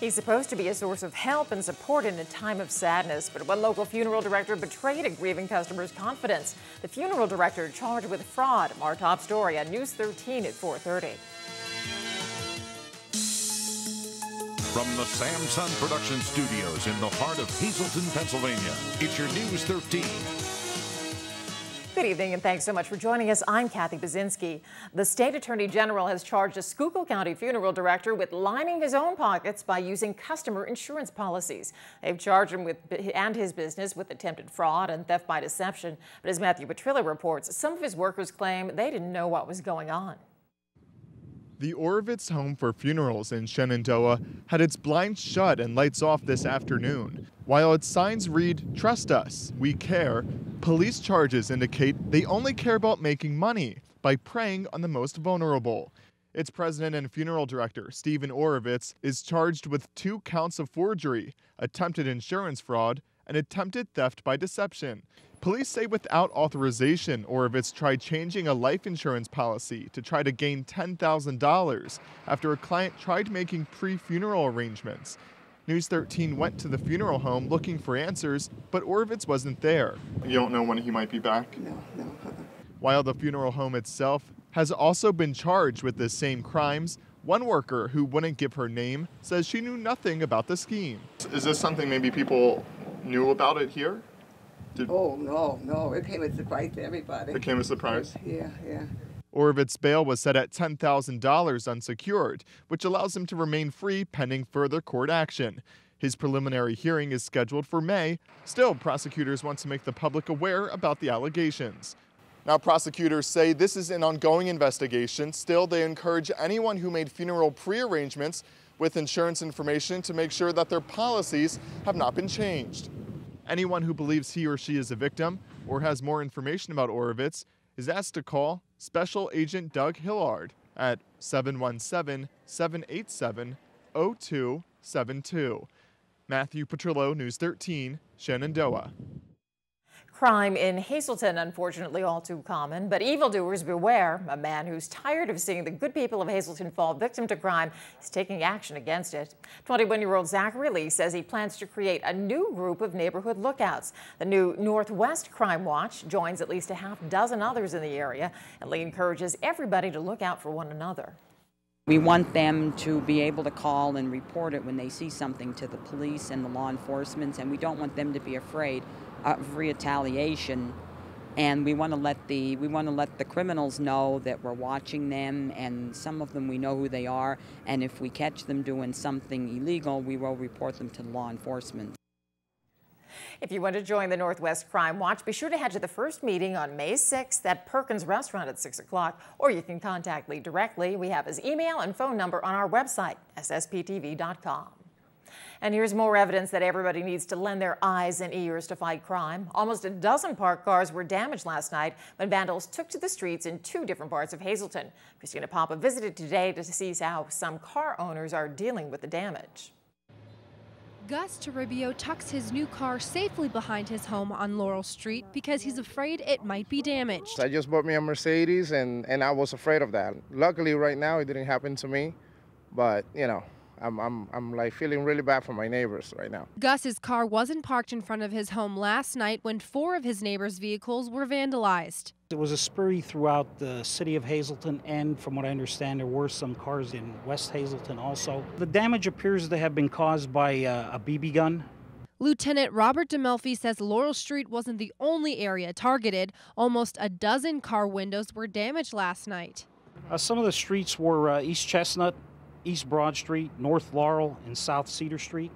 He's supposed to be a source of help and support in a time of sadness, but one local funeral director betrayed a grieving customer's confidence. The funeral director charged with fraud. Our top story on News 13 at 4:30. From the Samson Production Studios in the heart of Hazleton, Pennsylvania, it's your News 13. Good evening and thanks so much for joining us. I'm Kathy Bazinski. The state attorney general has charged a Schuylkill County funeral director with lining his own pockets by using customer insurance policies. They've charged him and his business with attempted fraud and theft by deception. But as Matthew Petrillo reports, some of his workers claim they didn't know what was going on. The Orovitz Home for Funerals in Shenandoah had its blinds shut and lights off this afternoon. While its signs read, "Trust us, we care," police charges indicate they only care about making money by preying on the most vulnerable. Its president and funeral director, Stephen Orovitz, is charged with 2 counts of forgery, attempted insurance fraud, and attempted theft by deception. Police say without authorization, Orovitz tried changing a life insurance policy to try to gain $10,000 after a client tried making pre-funeral arrangements. News 13 went to the funeral home looking for answers, but Orovitz wasn't there. You don't know when he might be back? No. While the funeral home itself has also been charged with the same crimes, one worker who wouldn't give her name says she knew nothing about the scheme. Is this something maybe people knew about it here? Oh, no. It came as a surprise to everybody. It came as a surprise? Yeah. Orovitz bail was set at $10,000 unsecured, which allows him to remain free pending further court action. His preliminary hearing is scheduled for May. Still, prosecutors want to make the public aware about the allegations. Now, prosecutors say this is an ongoing investigation. Still, they encourage anyone who made funeral pre-arrangements with insurance information to make sure that their policies have not been changed. Anyone who believes he or she is a victim or has more information about Orovitz is asked to call Special Agent Doug Hillard at 717-787-0272. Matthew Petrillo, News 13, Shenandoah. Crime in Hazleton, unfortunately all too common, but evildoers beware. A man who's tired of seeing the good people of Hazleton fall victim to crime is taking action against it. 21-year-old Zachary Lee says he plans to create a new group of neighborhood lookouts. The new Northwest Crime Watch joins at least a half dozen others in the area, and Lee encourages everybody to look out for one another. We want them to be able to call and report it when they see something to the police and the law enforcement, and we don't want them to be afraid of retaliation, and we want to let the criminals know that we're watching them, and some of them we know who they are, and if we catch them doing something illegal, we will report them to law enforcement. If you want to join the Northwest Crime Watch, be sure to head to the first meeting on May 6th at Perkins Restaurant at 6 o'clock, or you can contact Lee directly. We have his email and phone number on our website, SSPTV.com. And here's more evidence that everybody needs to lend their eyes and ears to fight crime. Almost a dozen parked cars were damaged last night when vandals took to the streets in 2 different parts of Hazleton. Christina Papa visited today to see how some car owners are dealing with the damage. Gus Toribio tucks his new car safely behind his home on Laurel Street because he's afraid it might be damaged. I just bought me a Mercedes and I was afraid of that. Luckily right now it didn't happen to me, but you know, I'm like feeling really bad for my neighbors right now. Gus's car wasn't parked in front of his home last night when 4 of his neighbors' vehicles were vandalized. It was a spree throughout the city of Hazleton, and from what I understand, there were some cars in West Hazleton also. The damage appears to have been caused by a BB gun. Lieutenant Robert DeMelfi says Laurel Street wasn't the only area targeted. Almost a dozen car windows were damaged last night. Some of the streets were East Chestnut, East Broad Street, North Laurel, and South Cedar Street.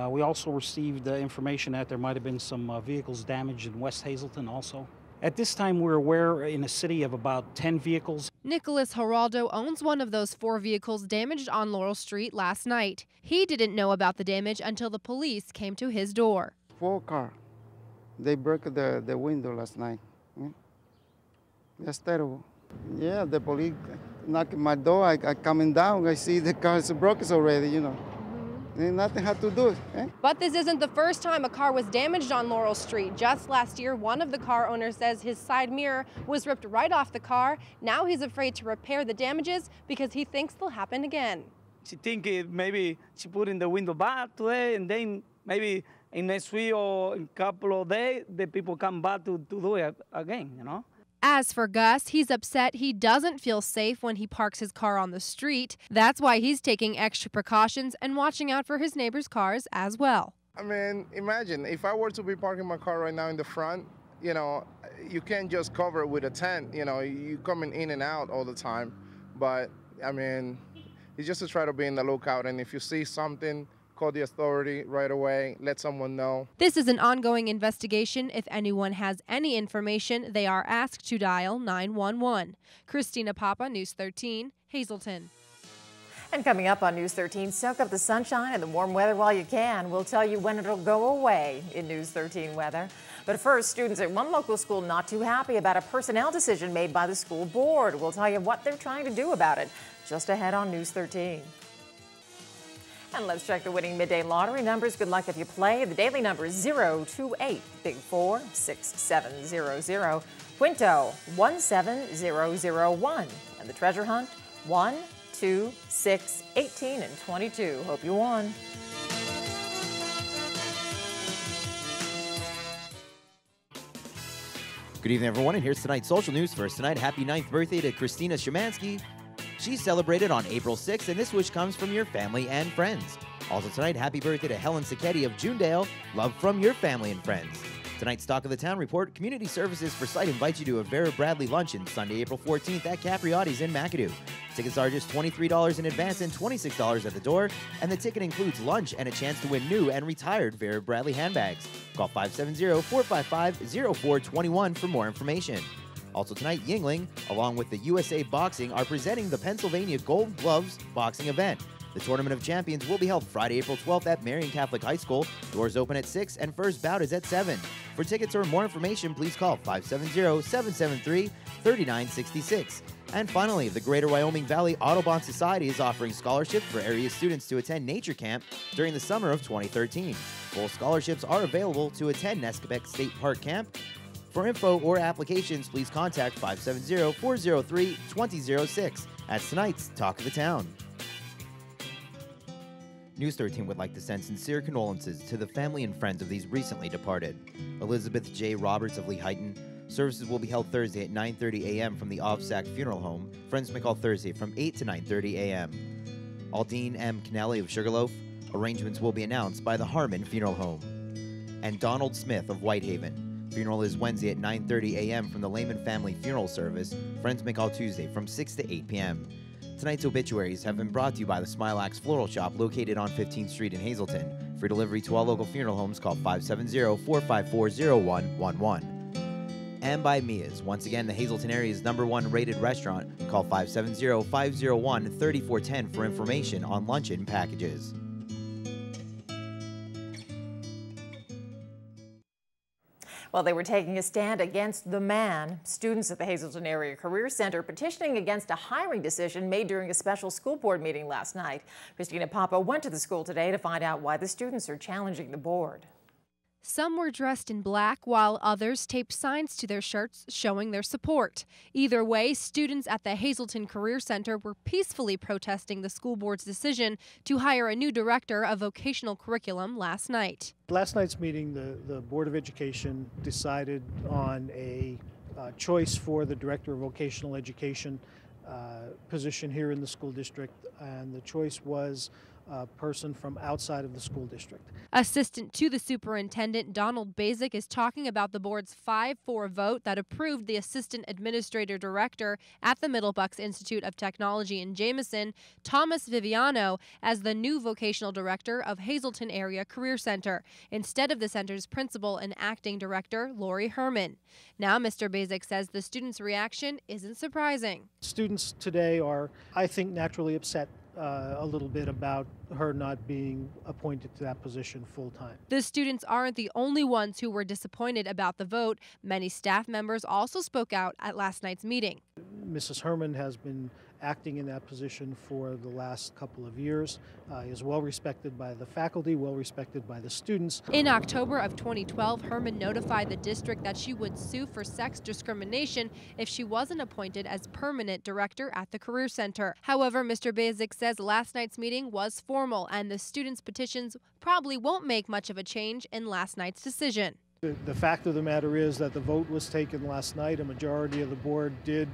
We also received information that there might have been some vehicles damaged in West Hazleton also. At this time, we're aware in a city of about 10 vehicles. Nicholas Geraldo owns one of those 4 vehicles damaged on Laurel Street last night. He didn't know about the damage until the police came to his door. 4 cars. They broke the window last night. That's terrible. Yeah, the police knocked my door. I coming down. I see the car is broken already, you know. Nothing had to do. But this isn't the first time a car was damaged on Laurel Street. Just last year, one of the car owners says his side mirror was ripped right off the car. Now he's afraid to repair the damages because he thinks they'll happen again. she think maybe she put in the window back today, and then maybe in next week or in a couple of days, the people come back to do it again, you know. As for Gus, he's upset he doesn't feel safe when he parks his car on the street. That's why he's taking extra precautions and watching out for his neighbors' cars as well. I mean, imagine if I were to be parking my car right now in the front, you know, you can't just cover it with a tent, you know, you coming in and out all the time. But, I mean, it's just to try to be in the lookout, and if you see something, call the authority right away, let someone know. This is an ongoing investigation. If anyone has any information, they are asked to dial 911. Christina Papa, News 13, Hazleton. And coming up on News 13, soak up the sunshine and the warm weather while you can. We'll tell you when it'll go away in News 13 weather. But first, students at one local school not too happy about a personnel decision made by the school board. We'll tell you what they're trying to do about it just ahead on News 13. And let's check the winning midday lottery numbers. Good luck if you play. The daily number is 028, Big 4, 6700, Quinto 17001, and the treasure hunt 1, 2, 6, 18, and 22. Hope you won. Good evening, everyone, and here's tonight's social news. First tonight, happy 9th birthday to Christina Szymanski. She's celebrated on April 6th, and this wish comes from your family and friends. Also tonight, happy birthday to Helen Sacchetti of Junedale. Love from your family and friends. Tonight's Talk of the Town report, Community Services for Sight invites you to a Vera Bradley luncheon Sunday, April 14th at Capriotti's in McAdoo. Tickets are just $23 in advance and $26 at the door, and the ticket includes lunch and a chance to win new and retired Vera Bradley handbags. Call 570-455-0421 for more information. Also tonight, Yingling, along with the USA Boxing, are presenting the Pennsylvania Gold Gloves boxing event. The Tournament of Champions will be held Friday, April 12th at Marion Catholic High School. Doors open at 6 and first bout is at 7. For tickets or more information, please call 570-773-3966. And finally, the Greater Wyoming Valley Audubon Society is offering scholarships for area students to attend Nature Camp during the summer of 2013. Full scholarships are available to attend Nesquebec State Park Camp. For info or applications, please contact 570-403-2006. That's tonight's Talk of the Town. News 13 would like to send sincere condolences to the family and friends of these recently departed. Elizabeth J. Roberts of Lehighton. Services will be held Thursday at 9:30 a.m. from the Ovsack Funeral Home. Friends may call Thursday from 8 to 9:30 a.m. Aldine M. Kennelly of Sugarloaf. Arrangements will be announced by the Harmon Funeral Home. And Donald Smith of Whitehaven. Funeral is Wednesday at 9:30 a.m. from the Lehman Family Funeral Service. Friends may call Tuesday from 6 to 8 p.m. Tonight's obituaries have been brought to you by the Smilax Floral Shop located on 15th Street in Hazleton. For delivery to all local funeral homes, call 570-454-0111. And by Mia's. Once again, the Hazleton area's #1 rated restaurant. Call 570-501-3410 for information on luncheon packages. Well, they were taking a stand against the man. Students at the Hazleton Area Career Center petitioning against a hiring decision made during a special school board meeting last night. Christina Papa went to the school today to find out why the students are challenging the board. Some were dressed in black, while others taped signs to their shirts showing their support. Either way, students at the Hazleton Career Center were peacefully protesting the school board's decision to hire a new director of vocational curriculum last night. Last night's meeting, the Board of Education decided on a choice for the director of vocational education position here in the school district, and the choice was a person from outside of the school district. Assistant to the superintendent, Donald Basic, is talking about the board's 5-4 vote that approved the assistant administrator director at the Middlebucks Institute of Technology in Jameson, Thomas Viviano, as the new vocational director of Hazleton Area Career Center, instead of the center's principal and acting director, Lori Herman. Now, Mr. Basic says the students' reaction isn't surprising. Students today are, I think, naturally upset a little bit about her not being appointed to that position full-time. The students aren't the only ones who were disappointed about the vote. Many staff members also spoke out at last night's meeting. Mrs. Herman has been acting in that position for the last couple of years, is well respected by the faculty, well respected by the students. In October of 2012, Herman notified the district that she would sue for sex discrimination if she wasn't appointed as permanent director at the Career Center. However, Mr. Basic says last night's meeting was formal and the students' petitions probably won't make much of a change in last night's decision. The fact of the matter is that the vote was taken last night. A majority of the board did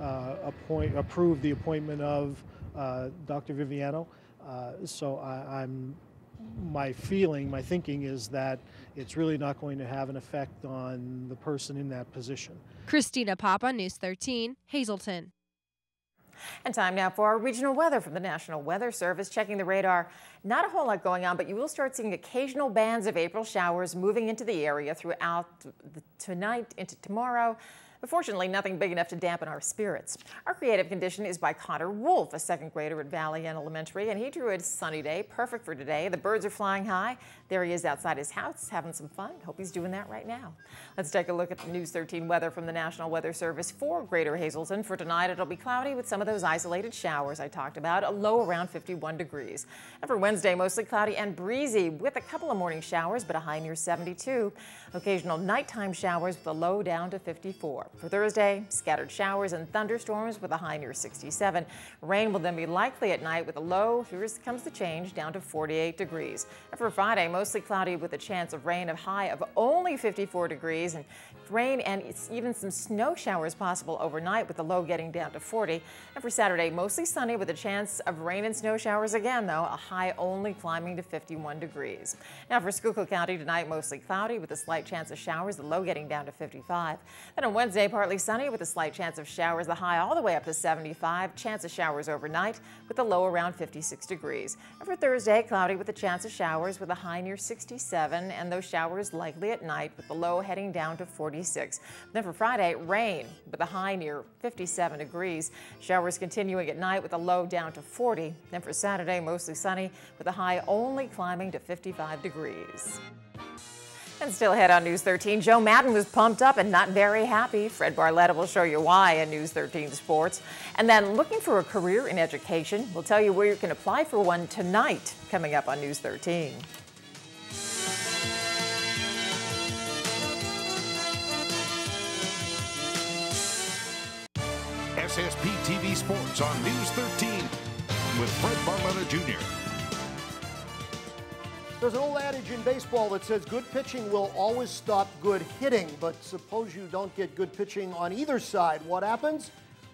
approve the appointment of Dr. Viviano. So my thinking is that it's really not going to have an effect on the person in that position. Christina Papa, News 13, Hazleton. And time now for our regional weather from the National Weather Service. Checking the radar, not a whole lot going on, but you will start seeing occasional bands of April showers moving into the area throughout tonight into tomorrow. But fortunately, nothing big enough to dampen our spirits. Our creative condition is by Connor Wolf, a second grader at Valley End Elementary, and he drew a sunny day, perfect for today. The birds are flying high. There he is outside his house having some fun. Hope he's doing that right now. Let's take a look at the News 13 weather from the National Weather Service for Greater Hazleton. For tonight, it'll be cloudy with some of those isolated showers I talked about, a low around 51 degrees. And for Wednesday, mostly cloudy and breezy with a couple of morning showers, but a high near 72. Occasional nighttime showers with a low down to 54. For Thursday, scattered showers and thunderstorms with a high near 67. Rain will then be likely at night with a low, here comes the change, down to 48 degrees. And for Friday, mostly cloudy with a chance of rain, a high of only 54 degrees, and rain and even some snow showers possible overnight with the low getting down to 40. And for Saturday, mostly sunny with a chance of rain and snow showers again, though, a high only climbing to 51 degrees. Now for Schuylkill County tonight, mostly cloudy with a slight chance of showers, the low getting down to 55. Then on Wednesday, partly sunny with a slight chance of showers, the high all the way up to 75. Chance of showers overnight with a low around 56 degrees. And for Thursday, cloudy with a chance of showers with a high near 67, and those showers likely at night with the low heading down to 46. Then for Friday, rain with a high near 57 degrees. Showers continuing at night with a low down to 40. Then for Saturday, mostly sunny with a high only climbing to 55 degrees. And still ahead on News 13, Joe Madden was pumped up and not very happy. Fred Barletta will show you why in News 13 Sports. And then looking for a career in education, we'll tell you where you can apply for one tonight, coming up on News 13. SSPTV Sports on News 13 with Fred Barletta Jr. There's an old adage in baseball that says good pitching will always stop good hitting, but suppose you don't get good pitching on either side. What happens?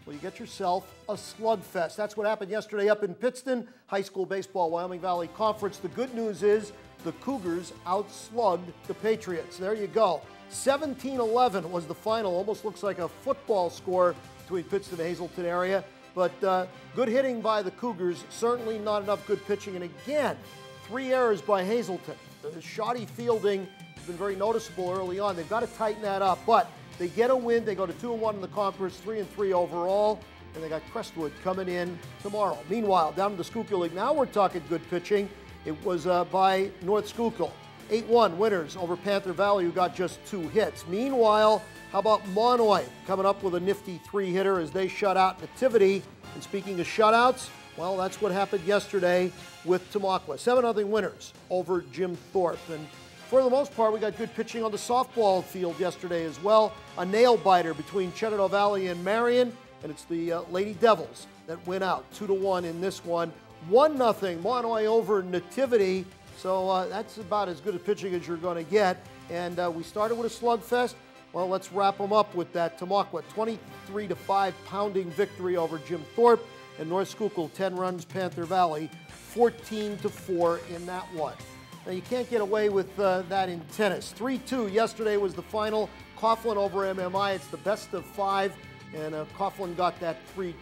Well, you get yourself a slugfest. That's what happened yesterday up in Pittston, high school baseball, Wyoming Valley Conference. The good news is the Cougars outslugged the Patriots. There you go. 17-11 was the final. Almost looks like a football score between Pittston and Hazleton area. But good hitting by the Cougars, certainly not enough good pitching. And again, 3 errors by Hazleton. The shoddy fielding has been very noticeable early on. They've got to tighten that up, but they get a win. They go to 2-1 in the conference, 3-3 overall, and they got Crestwood coming in tomorrow. Meanwhile, down in the Schuylkill League, now we're talking good pitching. It was by North Schuylkill. 8-1 winners over Panther Valley, who got just 2 hits. Meanwhile, how about Monoy coming up with a nifty 3-hitter as they shut out Nativity? And speaking of shutouts, well, that's what happened yesterday with Tamaqua. 7-0 winners over Jim Thorpe. And for the most part, we got good pitching on the softball field yesterday as well. A nail-biter between Shenandoah Valley and Marion, and it's the Lady Devils that win out 2-1 in this one. 1-0 Monoy over Nativity. So that's about as good a pitching as you're going to get. And we started with a slugfest. Well, let's wrap them up with that. Tamaqua, 23-5 pounding victory over Jim Thorpe. And North Schuylkill, 10 runs, Panther Valley, 14-4 in that one. Now, you can't get away with that in tennis. 3-2 yesterday was the final. Coughlin over MMI. It's the best of 5, and Coughlin got that 3-2.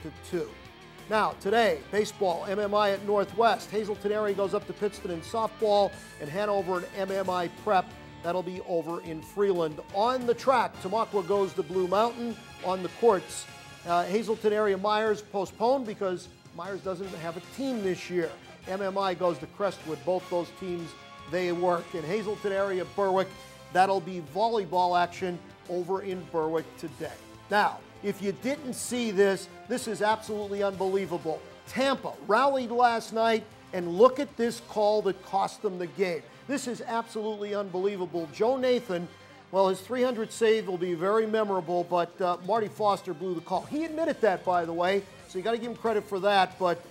Now, today, baseball, MMI at Northwest. Hazleton area goes up to Pittston in softball, and Hanover and MMI prep. That'll be over in Freeland. On the track, Tamaqua goes to Blue Mountain. On the courts, Hazleton area Myers postponed because Myers doesn't have a team this year. MMI goes to Crestwood. Both those teams, they work. In Hazleton area Berwick, that'll be volleyball action over in Berwick today. Now, If you didn't see this, this is absolutely unbelievable. Tampa rallied last night, and look at this call that cost them the game. This is absolutely unbelievable. Joe Nathan, well, his 300 save will be very memorable, but Marty Foster blew the call. He admitted that, by the way, so you got to give him credit for that, but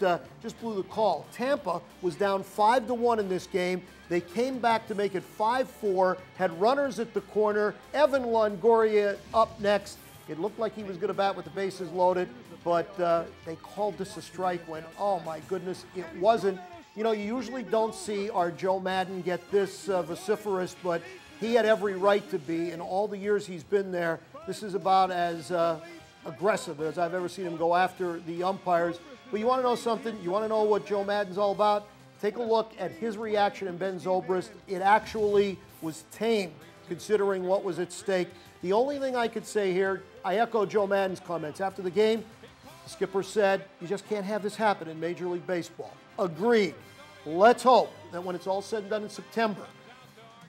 just blew the call. Tampa was down 5-1 in this game. They came back to make it 5-4, had runners at the corner. Evan Longoria up next. It looked like he was going to bat with the bases loaded, but they called this a strike when, oh my goodness, it wasn't. You know, you usually don't see our Joe Maddon get this vociferous, but he had every right to be. In all the years he's been there, this is about as aggressive as I've ever seen him go after the umpires. But you want to know something? You want to know what Joe Maddon's all about? Take a look at his reaction in Ben Zobrist. It actually was tame, considering what was at stake. The only thing I could say here, I echo Joe Maddon's comments. After the game, the skipper said, you just can't have this happen in Major League Baseball. Agreed. Let's hope that when it's all said and done in September,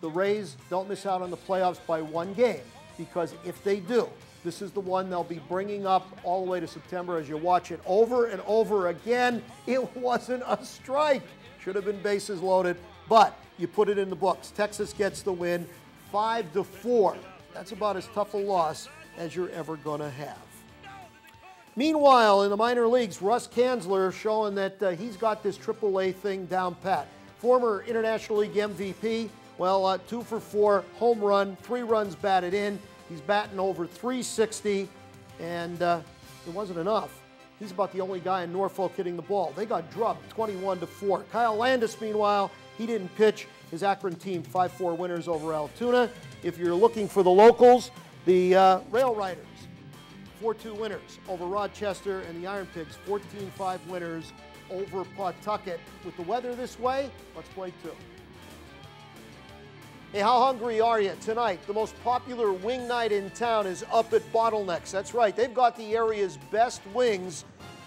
the Rays don't miss out on the playoffs by one game, because if they do, this is the one they'll be bringing up all the way to September as you watch it over and over again. It wasn't a strike. Should have been bases loaded, but you put it in the books. Texas gets the win, 5-4. That's about as tough a loss as you're ever going to have. Meanwhile, in the minor leagues, Russ Kanzler showing that he's got this AAA thing down pat. Former International League MVP, well, 2 for 4, home run, 3 runs batted in. He's batting over 360, and it wasn't enough. He's about the only guy in Norfolk hitting the ball. They got drubbed 21-4. Kyle Landis, meanwhile, he didn't pitch. His Akron team 5-4 winners over Altoona. If you're looking for the locals, the Rail Riders 4-2 winners over Rochester, and the Iron Pigs 14-5 winners over Pawtucket. With the weather this way, let's play 2. Hey, how hungry are you? Tonight, the most popular wing night in town is up at Bottlenecks. That's right, they've got the area's best wings,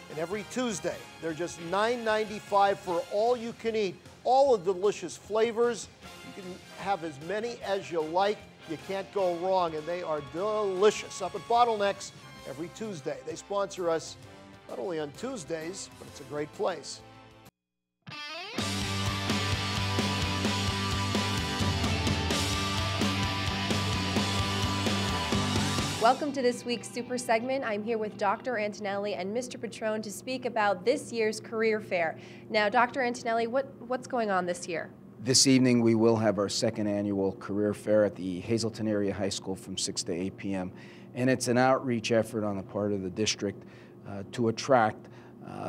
and every Tuesday, they're just $9.95 for all you can eat. All the delicious flavors. You can have as many as you like. You can't go wrong, and they are delicious. Up at Bottlenecks every Tuesday. They sponsor us not only on Tuesdays, but it's a great place. Welcome to this week's Super Segment. I'm here with Dr. Antonelli and Mr. Petrone to speak about this year's career fair. Now, Dr. Antonelli, what's going on this year? This evening we will have our second annual career fair at the Hazleton Area High School from 6 to 8 p.m. And it's an outreach effort on the part of the district to attract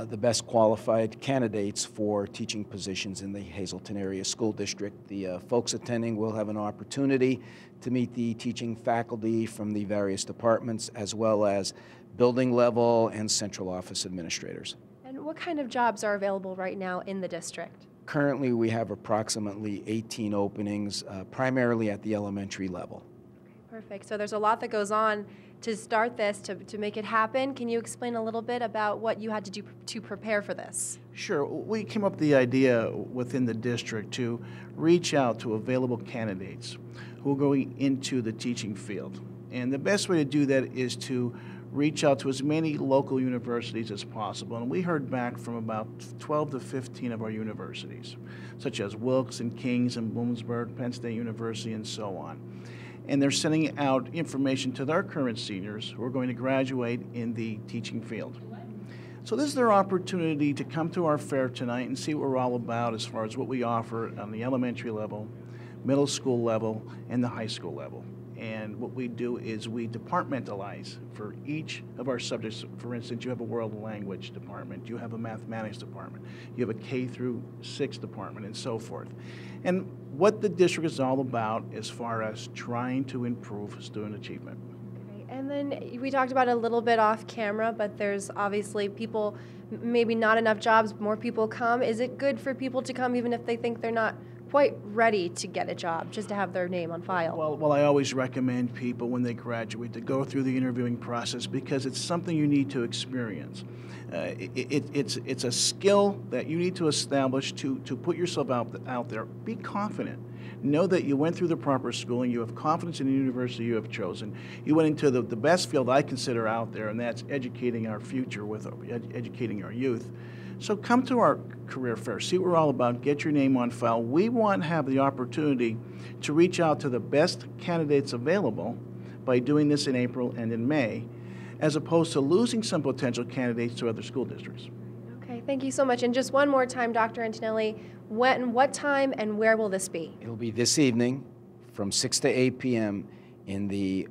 the best qualified candidates for teaching positions in the Hazleton Area School District. The folks attending will have an opportunity to meet the teaching faculty from the various departments, as well as building level and central office administrators. And what kind of jobs are available right now in the district? Currently we have approximately 18 openings, primarily at the elementary level. Perfect. So there's a lot that goes on to start this, to make it happen. Can you explain a little bit about what you had to do to prepare for this? Sure. We came up with the idea within the district to reach out to available candidates who are going into the teaching field. And the best way to do that is to reach out to as many local universities as possible. And we heard back from about 12 to 15 of our universities, such as Wilkes and King's and Bloomsburg, Penn State University, and so on. And they're sending out information to their current seniors who are going to graduate in the teaching field. So this is their opportunity to come to our fair tonight and see what we're all about as far as what we offer on the elementary level, middle school level, and the high school level. And what we do is we departmentalize for each of our subjects. For instance, you have a world language department, you have a mathematics department, you have a K through 6 department, and so forth. And what the district is all about as far as trying to improve student achievement. And then we talked about it a little bit off camera, but there's obviously people, maybe not enough jobs, more people come. Is it good for people to come even if they think they're not quite ready to get a job, just to have their name on file? Well, I always recommend people when they graduate to go through the interviewing process because it's something you need to experience. It's a skill that you need to establish to put yourself out there. Be confident. Know that you went through the proper schooling. You have confidence in the university you have chosen. You went into the best field I consider out there, and that's educating our future with educating our youth. So come to our career fair, see what we're all about, get your name on file. We want to have the opportunity to reach out to the best candidates available by doing this in April and in May, as opposed to losing some potential candidates to other school districts. Okay, thank you so much. And just one more time, Dr. Antonelli, when, what time, and where will this be? It'll be this evening from 6 to 8 p.m. in the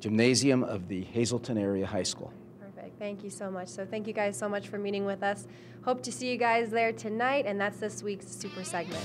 gymnasium of the Hazleton Area High School. Perfect. Thank you so much. So thank you guys so much for meeting with us. Hope to see you guys there tonight, and that's this week's Super segment.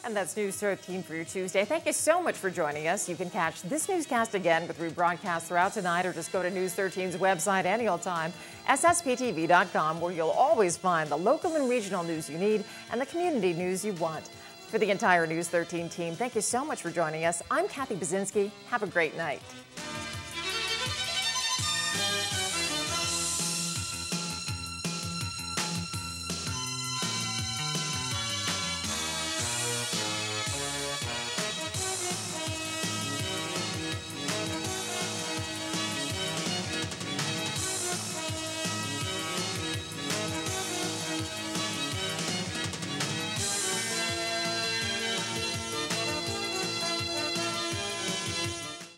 And that's News 13 for your Tuesday. Thank you so much for joining us. You can catch this newscast again with rebroadcast throughout tonight, or just go to News 13's website any old time, SSPTV.com, where you'll always find the local and regional news you need and the community news you want. For the entire News 13 team, thank you so much for joining us. I'm Kathy Bazinski. Have a great night.